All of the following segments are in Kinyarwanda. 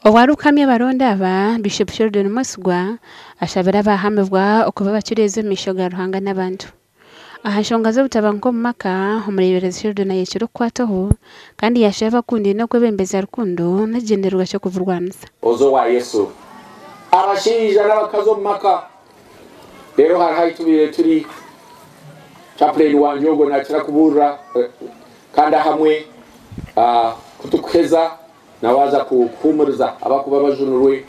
Owarukamye baronda aba Bishop Sheldon Masugwa ashabira bahamebwa okuba bakireze mishoga ruhanga n'abantu. Ahashonga zo butabanko maka umurebereza Sheldon yekiro kwataho kandi yashaba kundi no kwebembeza rukundo nagenderwa cyo kuvurwanza. Ozo wa Yesu abashija n'abakazo maka rero harahitubire turi chaplain wanjogo nakira kubura kanda hamwe kutukeza nawaza kuhumuriza abakuba bajunurwe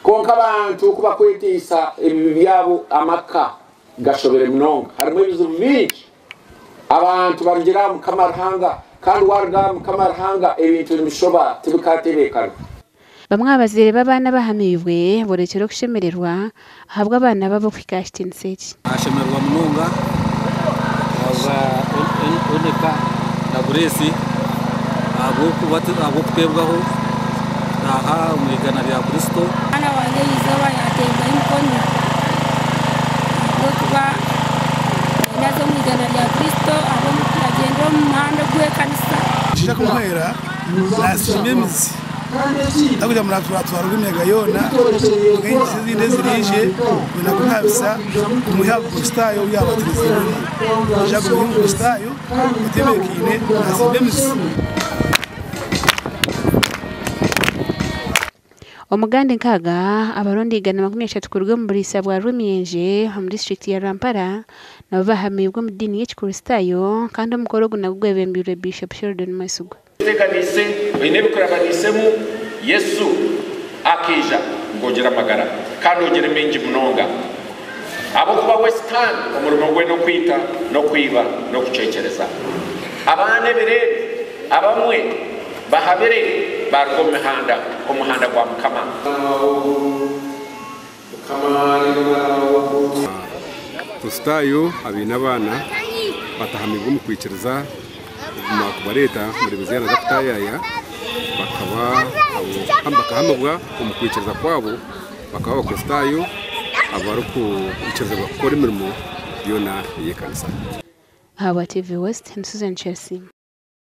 konka abantu kuba kwetisa ibi byabo amaka gashobere mnonga harimo ibizo byinshi abantu bagira mu kamarhanga kandi warga mu kamarhanga ibintu bishoba tibikaterekana. Bamwe abazire babana bahamiywe borekero kushemererwa ahabwa abana babo kwikashtin seki ashemerwa mnonga aba oneka na buresi abo twebwaho aha mwigana rya Kristo ana wale izaba yatemba imkono kuba nazo mwigana rya Kristo abo mukagenda mu muhanda gwe kanisa shira kumwera nasimemizi akuja muratwara rw'imyega yona ngenzi zinde zirije binakukabisa umuyaga gustayo yabatiriza jago mu gustayo utebekine nasimemizi. Omugande nkaga abarundi igana 30 kurwe mu burisa bwa Rumienje mu district ya Rampara nabo bahamibwa mu dini y'Ikristayo kandi umukoro gunagwebembire Bishop Sheldon Masugwa. Tekanise binebukurabanisemu Yesu akija ngogera magara kandi ogere menji munonga abo kuba western umurimo gwe no kwita no kwiba no kucekereza abane birere abamwe bahabere barwo mihanda umuhanda kwa mukama tustayo abinabana batahamibwa mu kwikiriza makubareta muri bizana zakutayaya bakahamibwa mu kwikiriza kwabo bakaba bakustayo abaruku ikiriza bakora imirimo yona yekanisa. Hawa TV West and Susan Chelsea.